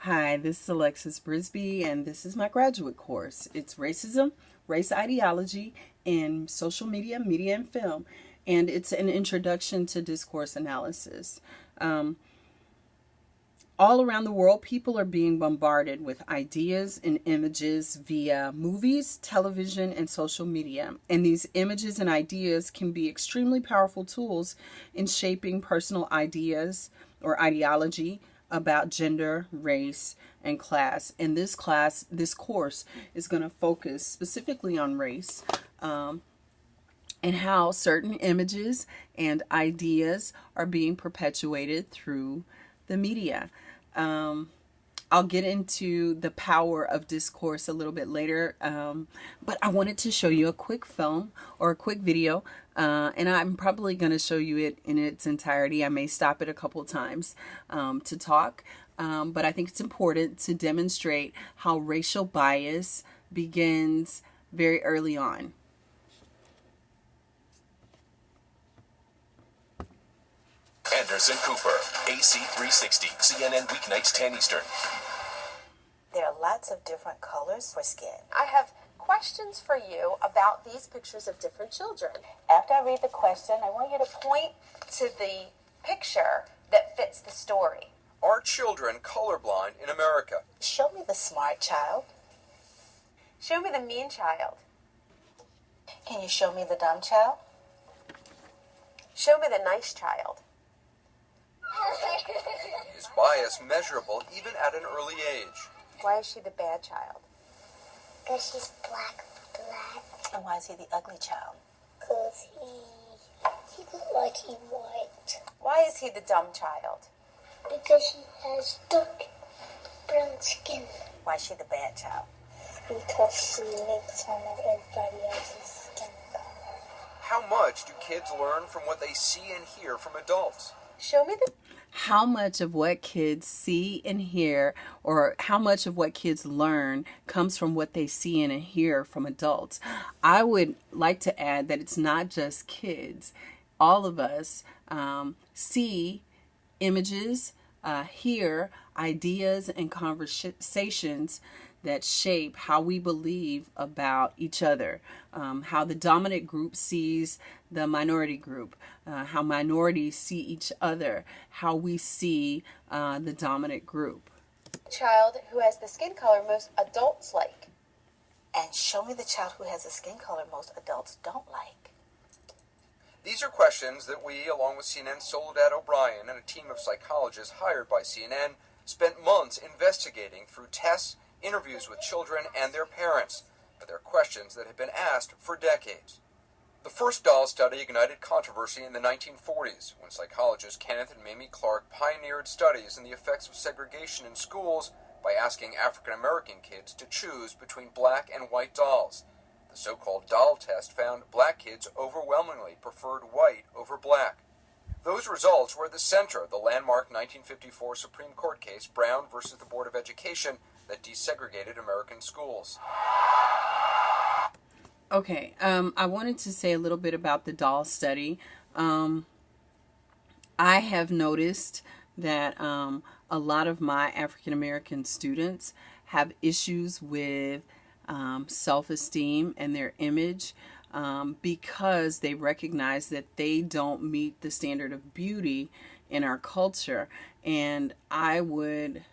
Hi, this is Alexis Brisby, and this is my graduate course. It's Racism, Race Ideology in Social Media, Media, and Film, and it's an introduction to discourse analysis. All around the world, people are being bombarded with ideas and images via movies, television, and social media. And these images and ideas can be extremely powerful tools in shaping personal ideas or ideology about gender, race, and class. And this course is going to focus specifically on race and how certain images and ideas are being perpetuated through the media. I'll get into the power of discourse a little bit later, but I wanted to show you a quick film or a quick video, and I'm probably going to show you it in its entirety. I may stop it a couple times to talk, but I think it's important to demonstrate how racial bias begins very early on. Anderson Cooper, AC 360, CNN weeknights 10 Eastern. There are lots of different colors for skin. I have questions for you about these pictures of different children. After I read the question, I want you to Point to the picture that fits the story. Are children colorblind in America? show me the smart child. Show me the mean child. Can you show me the dumb child? Show me the nice child. Is bias measurable even at an early age? Why is she the bad child? Because she's black. And why is he the ugly child? Because he looks like he's white. Why is he the dumb child? Because he has dark brown skin. Why is she the bad child? Because she makes fun of everybody else's skin color. How much do kids learn from what they see and hear from adults? Show me the... How much of what kids see and hear, or how much of what kids learn, comes from what they see and hear from adults? I would like to add that it's not just kids. All of us see images, hear ideas and conversations that shape how we believe about each other, how the dominant group sees the minority group, how minorities see each other, how we see the dominant group. child who has the skin color most adults like. And show me the child who has a skin color most adults don't like. These are questions that we, along with CNN's Soledad O'Brien and a team of psychologists hired by CNN, spent months investigating through tests, interviews with children and their parents, but they're questions that have been asked for decades. The first doll study ignited controversy in the 1940s, when psychologists Kenneth and Mamie Clark pioneered studies in the effects of segregation in schools by asking African American kids to choose between black and white dolls. The so-called doll test found black kids overwhelmingly preferred white over black. Those results were at the center of the landmark 1954 Supreme Court case, Brown versus the Board of Education, that desegregated American schools. Okay, I wanted to say a little bit about the doll study. I have noticed that a lot of my African American students have issues with self-esteem and their image because they recognize that they don't meet the standard of beauty in our culture. And I would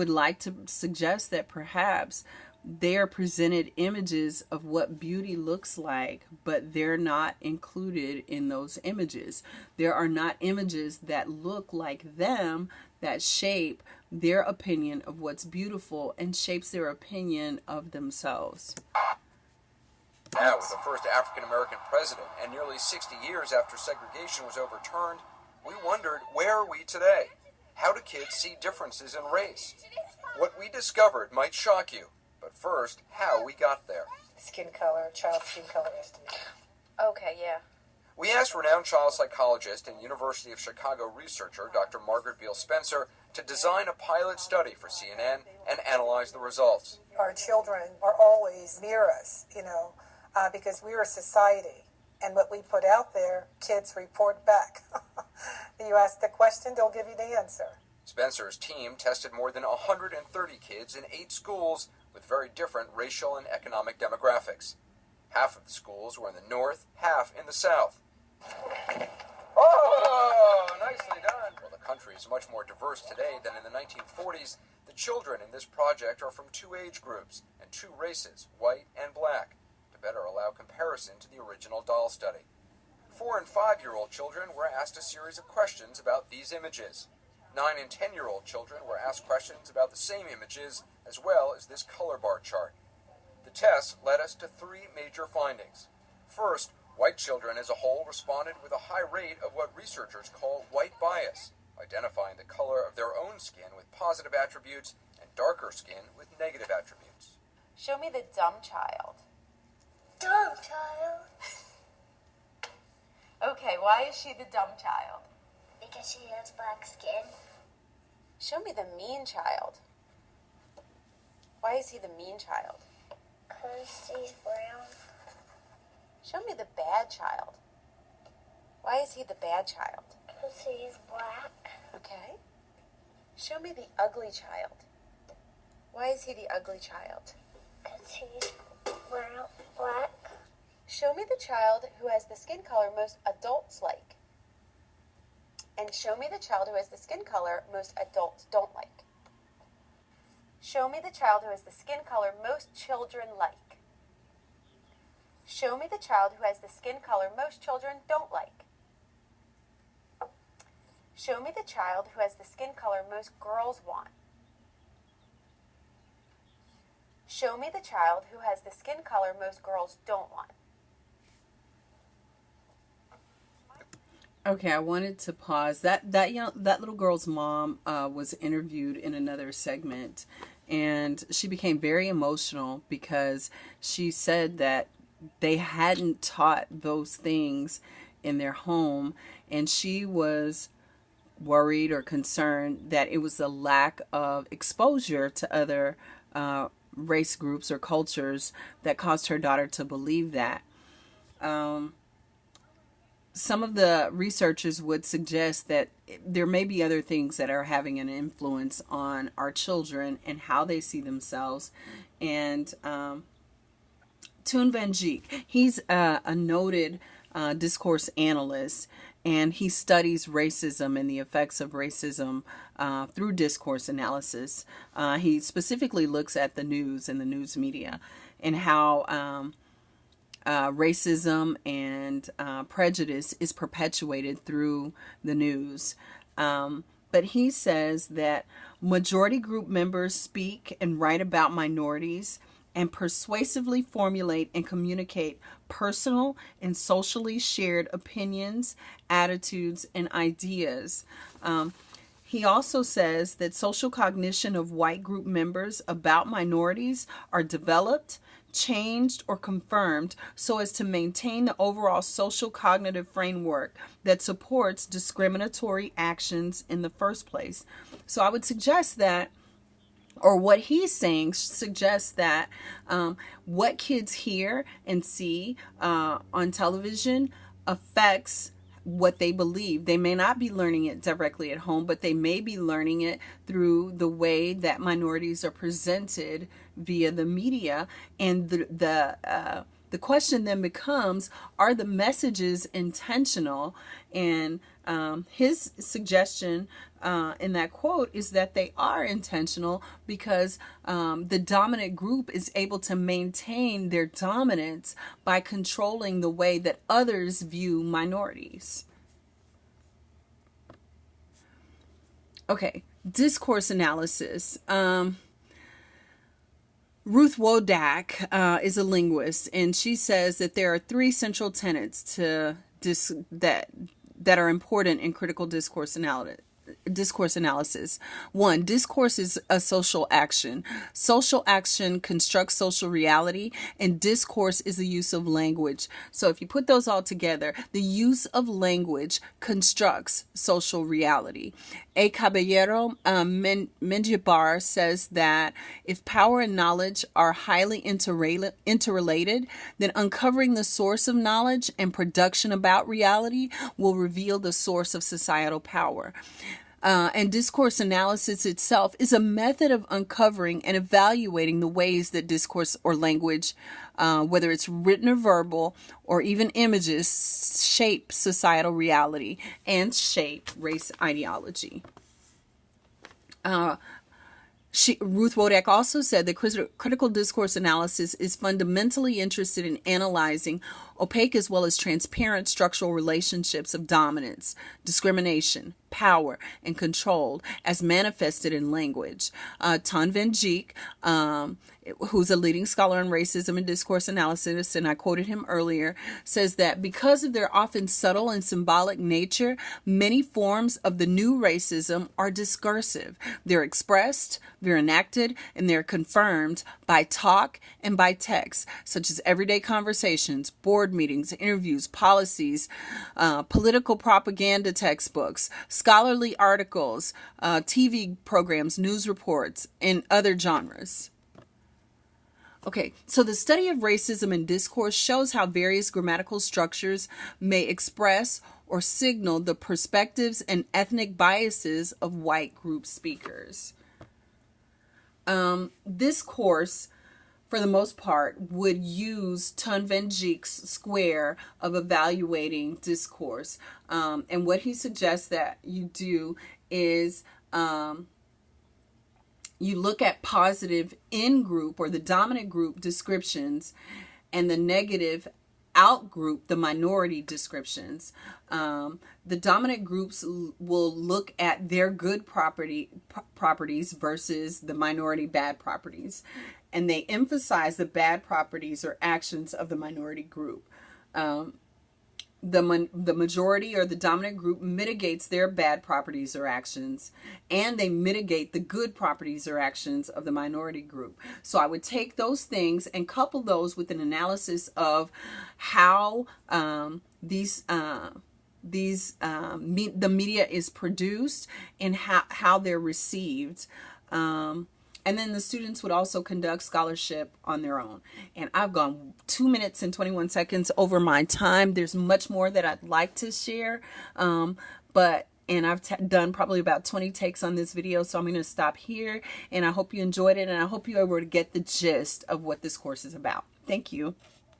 like to suggest that perhaps they are presented images of what beauty looks like, but they're not included in those images. There are not images that look like them that shape their opinion of what's beautiful and shapes their opinion of themselves. Now, with the first African American president and nearly 60 years after segregation was overturned, we wondered, where are we today? How do kids see differences in race? What we discovered might shock you, but first, how we got there. Skin color, child skin color estimate. Okay, yeah. We asked renowned child psychologist and University of Chicago researcher Dr. Margaret Beal Spencer to design a pilot study for CNN and analyze the results. Our children are always near us, because we're a society. And what we put out there, kids report back. You ask the question, they'll give you the answer. Spencer's team tested more than 130 kids in 8 schools with very different racial and economic demographics. Half of the schools were in the north, half in the south. Oh, nicely done. Well, the country is much more diverse today than in the 1940s. The children in this project are from 2 age groups and 2 races, white and black, to better allow comparison to the original doll study. 4- and 5-year-old children were asked a series of questions about these images. 9- and 10-year-old children were asked questions about the same images as well as this color bar chart. The tests led us to 3 major findings. First, white children as a whole responded with a high rate of what researchers call white bias, identifying the color of their own skin with positive attributes and darker skin with negative attributes. Show me the dumb child. Dumb child. Okay, why is she the dumb child? Because she has black skin. Show me the mean child. Why is he the mean child? Because she's brown. Show me the bad child. Why is he the bad child? Because she's black. Okay. Show me the ugly child. Why is he the ugly child? Because she's brown, black. Show me the child who has the skin color most adults like. And show me the child who has the skin color most adults don't like. Show me the child who has the skin color most children like. Show me the child who has the skin color most children don't like. Show me the child who has the skin color most girls want. Show me the child who has the skin color most girls don't want. Okay, I wanted to pause. That little girl's mom was interviewed in another segment, and she became very emotional because she said that they hadn't taught those things in their home, and she was worried or concerned that it was a lack of exposure to other race groups or cultures that caused her daughter to believe that. Some of the researchers would suggest that there may be other things that are having an influence on our children and how they see themselves. And Toon Van Geek, he's a noted discourse analyst, and he studies racism and the effects of racism through discourse analysis. He specifically looks at the news and the news media and how racism and prejudice is perpetuated through the news. But he says that majority group members speak and write about minorities and persuasively formulate and communicate personal and socially shared opinions, attitudes, and ideas. He also says that social cognition of white group members about minorities are developed, changed, or confirmed so as to maintain the overall social cognitive framework that supports discriminatory actions in the first place. So I would suggest that, or what he's saying suggests that what kids hear and see on television affects what they believe. They may not be learning it directly at home, but they may be learning it through the way that minorities are presented via the media. And the question then becomes, are the messages intentional? And his suggestion in that quote is that they are intentional because the dominant group is able to maintain their dominance by controlling the way that others view minorities. Okay, discourse analysis. Ruth Wodak is a linguist, and she says that there are 3 central tenets to that are important in critical discourse analysis. 1, discourse is a social action. Social action constructs social reality, and discourse is the use of language. So if you put those all together, the use of language constructs social reality. A. Caballero Menjibar says that if power and knowledge are highly interrelated, then uncovering the source of knowledge and production about reality will reveal the source of societal power. And discourse analysis itself is a method of uncovering and evaluating the ways that discourse or language, whether it's written or verbal or even images, shape societal reality and shape race ideology. Ruth Wodak also said that critical discourse analysis is fundamentally interested in analyzing opaque as well as transparent structural relationships of dominance, discrimination, power, and control as manifested in language. Ton Van Geek, who's a leading scholar on racism and discourse analysis, and I quoted him earlier, says that because of their often subtle and symbolic nature, many forms of the new racism are discursive. They're expressed, they're enacted, and they're confirmed by talk and by text, such as everyday conversations, board meetings, interviews, policies, political propaganda textbooks, scholarly articles, TV programs, news reports, and other genres. Okay, so the study of racism and discourse shows how various grammatical structures may express or signal the perspectives and ethnic biases of white group speakers. This course, for the most part, would use Ton Van Geek's square of evaluating discourse. And what he suggests that you do is you look at positive in-group or the dominant group descriptions and the negative out-group, the minority descriptions. The dominant groups will look at their good properties versus the minority bad properties. And they emphasize the bad properties or actions of the minority group. The majority or the dominant group mitigates their bad properties or actions, and they mitigate the good properties or actions of the minority group. So I would take those things and couple those with an analysis of how the media is produced and how they're received. And then the students would also conduct scholarship on their own. And I've gone 2 minutes and 21 seconds over my time. There's much more that I'd like to share. And I've done probably about 20 takes on this video. So I'm going to stop here. And I hope you enjoyed it. And I hope you were able to get the gist of what this course is about. Thank you.